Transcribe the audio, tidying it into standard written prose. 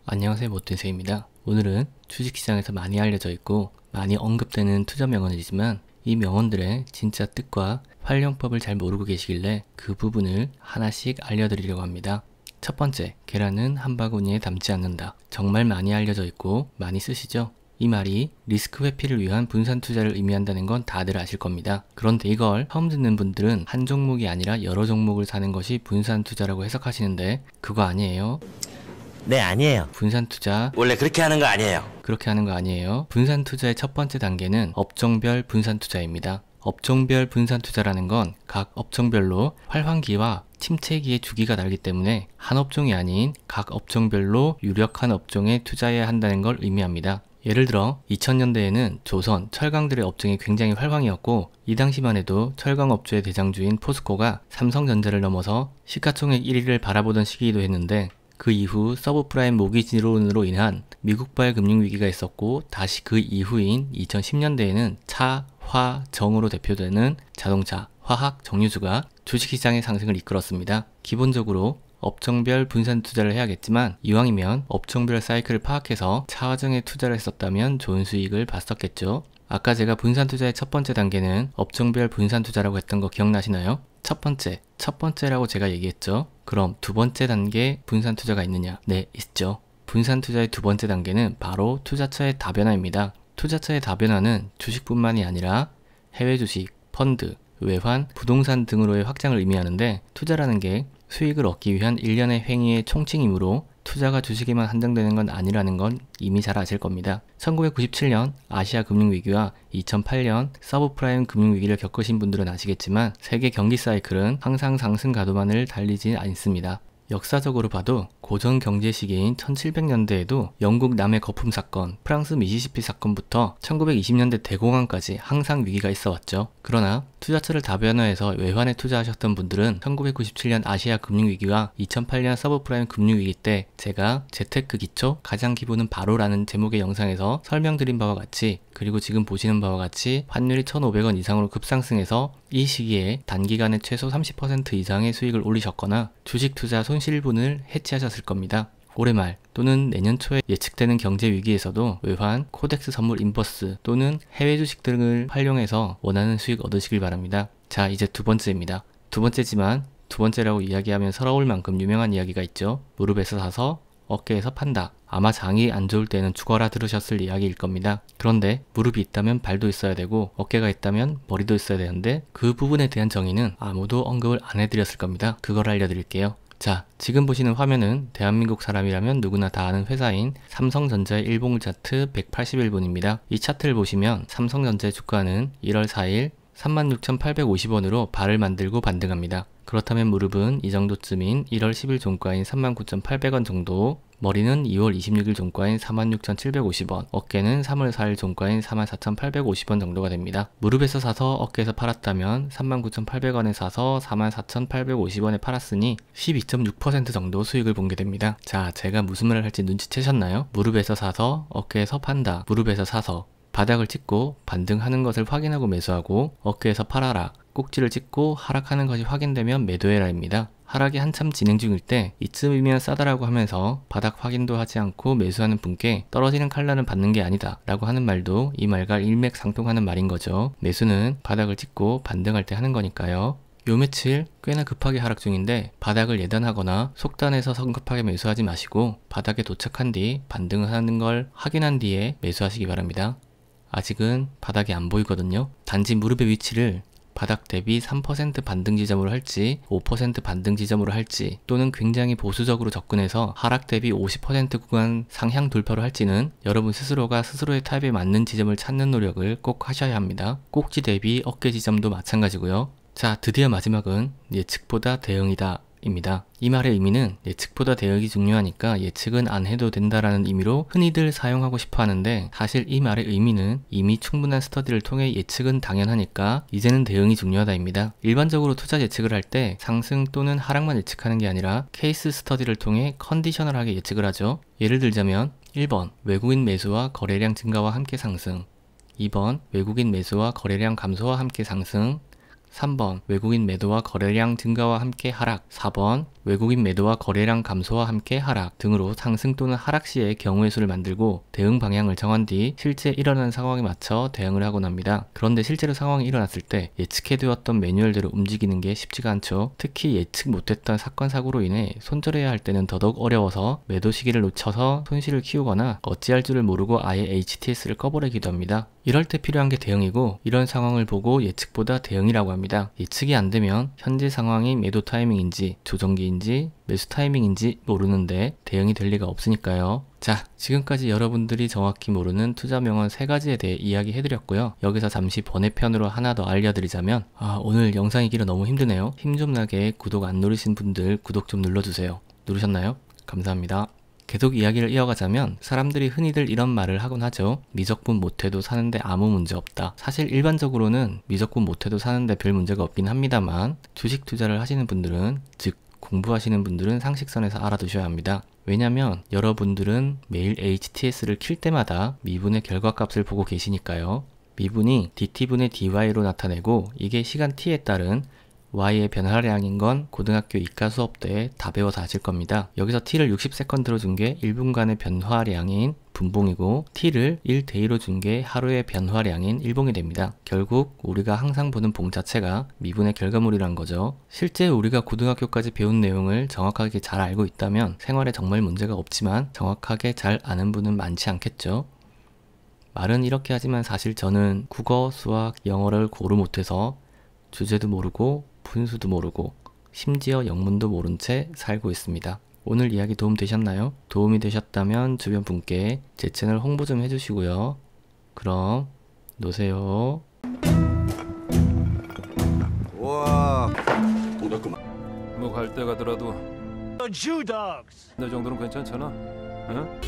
안녕하세요, 모태세입니다. 오늘은 주식시장에서 많이 알려져 있고 많이 언급되는 투자 명언이지만 이 명언들의 진짜 뜻과 활용법을 잘 모르고 계시길래 그 부분을 하나씩 알려드리려고 합니다. 첫 번째, 계란은 한 바구니에 담지 않는다. 정말 많이 알려져 있고 많이 쓰시죠? 이 말이 리스크 회피를 위한 분산 투자를 의미한다는 건 다들 아실 겁니다. 그런데 이걸 처음 듣는 분들은 한 종목이 아니라 여러 종목을 사는 것이 분산 투자라고 해석하시는데 그거 아니에요. 네, 아니에요. 분산 투자 원래 그렇게 하는 거 아니에요. 그렇게 하는 거 아니에요. 분산 투자의 첫 번째 단계는 업종별 분산 투자입니다. 업종별 분산 투자라는 건 각 업종별로 활황기와 침체기의 주기가 다르기 때문에 한 업종이 아닌 각 업종별로 유력한 업종에 투자해야 한다는 걸 의미합니다. 예를 들어 2000년대에는 조선, 철강들의 업종이 굉장히 활황이었고 이 당시만 해도 철강 업주의 대장주인 포스코가 삼성전자를 넘어서 시가총액 1위를 바라보던 시기이기도 했는데 그 이후 서브프라임 모기지 지론으로 인한 미국발 금융위기가 있었고 다시 그 이후인 2010년대에는 차, 화, 정으로 대표되는 자동차, 화학, 정유주가 주식시장의 상승을 이끌었습니다. 기본적으로 업종별 분산 투자를 해야겠지만 이왕이면 업종별 사이클을 파악해서 차화정에 투자를 했었다면 좋은 수익을 봤었겠죠. 아까 제가 분산 투자의 첫 번째 단계는 업종별 분산 투자라고 했던 거 기억나시나요? 첫 번째라고 제가 얘기했죠. 그럼 두 번째 단계 분산 투자가 있느냐? 네, 있죠. 분산 투자의 두 번째 단계는 바로 투자처의 다변화입니다. 투자처의 다변화는 주식뿐만이 아니라 해외 주식, 펀드, 외환, 부동산 등으로의 확장을 의미하는데 투자라는 게 수익을 얻기 위한 일련의 행위의 총칭이므로 투자가 주식에만 한정되는 건 아니라는 건 이미 잘 아실 겁니다. 1997년 아시아 금융위기와 2008년 서브프라임 금융위기를 겪으신 분들은 아시겠지만 세계 경기 사이클은 항상 상승 가도만을 달리지 않습니다. 역사적으로 봐도 고전 경제 시기인 1700년대에도 영국 남해 거품 사건, 프랑스 미시시피 사건부터 1920년대 대공황까지 항상 위기가 있어 왔죠. 그러나 투자처를 다변화해서 외환에 투자하셨던 분들은 1997년 아시아 금융위기와 2008년 서브프라임 금융위기 때 제가 재테크 기초, 가장 기본은 바로라는 제목의 영상에서 설명드린 바와 같이 그리고 지금 보시는 바와 같이 환율이 1,500원 이상으로 급상승해서 이 시기에 단기간에 최소 30% 이상의 수익을 올리셨거나 주식 투자 손실분을 해치하셨을 겁니다. 올해 말 또는 내년 초에 예측되는 경제 위기에서도 외환, 코덱스 선물 인버스 또는 해외 주식 등을 활용해서 원하는 수익 얻으시길 바랍니다. 자, 이제 두 번째입니다. 두 번째지만 두 번째라고 이야기하면 서러울 만큼 유명한 이야기가 있죠. 무릎에서 사서 어깨에서 판다. 아마 장이 안 좋을 때는 죽어라 들으셨을 이야기일 겁니다. 그런데 무릎이 있다면 발도 있어야 되고 어깨가 있다면 머리도 있어야 되는데 그 부분에 대한 정의는 아무도 언급을 안 해드렸을 겁니다. 그걸 알려드릴게요. 자, 지금 보시는 화면은 대한민국 사람이라면 누구나 다 아는 회사인 삼성전자의 일봉 차트 181분입니다. 이 차트를 보시면 삼성전자의 주가는 1월 4일 36,850원으로 발을 만들고 반등합니다. 그렇다면 무릎은 이 정도쯤인 1월 10일 종가인 39,800원 정도, 머리는 2월 26일 종가인 46,750원, 어깨는 3월 4일 종가인 44,850원 정도가 됩니다. 무릎에서 사서 어깨에서 팔았다면 39,800원에 사서 44,850원에 팔았으니 12.6% 정도 수익을 본 게 됩니다. 자, 제가 무슨 말을 할지 눈치채셨나요? 무릎에서 사서 어깨에서 판다, 무릎에서 사서 바닥을 찍고 반등하는 것을 확인하고 매수하고 어깨에서 팔아라, 꼭지를 찍고 하락하는 것이 확인되면 매도해라입니다. 하락이 한참 진행 중일 때 이쯤이면 싸다라고 하면서 바닥 확인도 하지 않고 매수하는 분께 떨어지는 칼날은 받는 게 아니다 라고 하는 말도 이 말과 일맥상통하는 말인 거죠. 매수는 바닥을 찍고 반등할 때 하는 거니까요. 요 며칠 꽤나 급하게 하락 중인데 바닥을 예단하거나 속단해서 성급하게 매수하지 마시고 바닥에 도착한 뒤 반등을 하는 걸 확인한 뒤에 매수하시기 바랍니다. 아직은 바닥이 안 보이거든요. 단지 무릎의 위치를 바닥 대비 3% 반등 지점으로 할지 5% 반등 지점으로 할지 또는 굉장히 보수적으로 접근해서 하락 대비 50% 구간 상향 돌파로 할지는 여러분 스스로가 스스로의 타입에 맞는 지점을 찾는 노력을 꼭 하셔야 합니다. 꼭지 대비 어깨 지점도 마찬가지고요. 자, 드디어 마지막은 예측보다 대응이다 입니다. 이 말의 의미는 예측보다 대응이 중요하니까 예측은 안 해도 된다라는 의미로 흔히들 사용하고 싶어 하는데 사실 이 말의 의미는 이미 충분한 스터디를 통해 예측은 당연하니까 이제는 대응이 중요하다입니다. 일반적으로 투자 예측을 할 때 상승 또는 하락만 예측하는 게 아니라 케이스 스터디를 통해 컨디셔널하게 예측을 하죠. 예를 들자면 1번 외국인 매수와 거래량 증가와 함께 상승, 2번 외국인 매수와 거래량 감소와 함께 상승, 3번 외국인 매도와 거래량 증가와 함께 하락, 4번 외국인 매도와 거래량 감소와 함께 하락 등으로 상승 또는 하락 시에 경우의 수를 만들고 대응 방향을 정한 뒤 실제 일어나는 상황에 맞춰 대응을 하곤 합니다. 그런데 실제로 상황이 일어났을 때 예측해두었던 매뉴얼대로 움직이는 게 쉽지가 않죠. 특히 예측 못했던 사건 사고로 인해 손절해야 할 때는 더더욱 어려워서 매도 시기를 놓쳐서 손실을 키우거나 어찌할 줄을 모르고 아예 HTS를 꺼버리기도 합니다. 이럴 때 필요한 게 대응이고, 이런 상황을 보고 예측보다 대응이라고 합니다. 예측이 안 되면 현재 상황이 매도 타이밍인지 조정기인지 매수 타이밍인지 모르는데 대응이 될 리가 없으니까요. 자, 지금까지 여러분들이 정확히 모르는 투자 명언 3가지에 대해 이야기해드렸고요. 여기서 잠시 번외편으로 하나 더 알려드리자면, 오늘 영상이 길어 너무 힘드네요. 힘 좀 나게 구독 안 누르신 분들 구독 좀 눌러주세요. 누르셨나요? 감사합니다. 계속 이야기를 이어가자면, 사람들이 흔히들 이런 말을 하곤 하죠. 미적분 못해도 사는데 아무 문제 없다. 사실 일반적으로는 미적분 못해도 사는데 별 문제가 없긴 합니다만, 주식 투자를 하시는 분들은, 즉 공부하시는 분들은 상식선에서 알아두셔야 합니다. 왜냐면 여러분들은 매일 HTS를 킬 때마다 미분의 결과값을 보고 계시니까요. 미분이 DT분의 DY로 나타내고, 이게 시간 T에 따른 Y의 변화량인 건 고등학교 이과 수업 때 다 배워서 아실 겁니다. 여기서 T를 60세컨드로 준 게 1분간의 변화량인 분봉이고, T를 1데이로 준 게 하루의 변화량인 일봉이 됩니다. 결국 우리가 항상 보는 봉 자체가 미분의 결과물이란 거죠. 실제 우리가 고등학교까지 배운 내용을 정확하게 잘 알고 있다면 생활에 정말 문제가 없지만, 정확하게 잘 아는 분은 많지 않겠죠. 말은 이렇게 하지만 사실 저는 국어, 수학, 영어를 고루 못해서 주제도 모르고 분수도 모르고 심지어 영문도 모른 채 살고 있습니다. 오늘 이야기 도움 되셨나요? 도움이 되셨다면 주변 분께 제 채널 홍보 좀 해주시고요. 그럼 노세요. 와, 동작구만. 뭐 갈 때 가더라도 내 정도는 괜찮잖아. 응?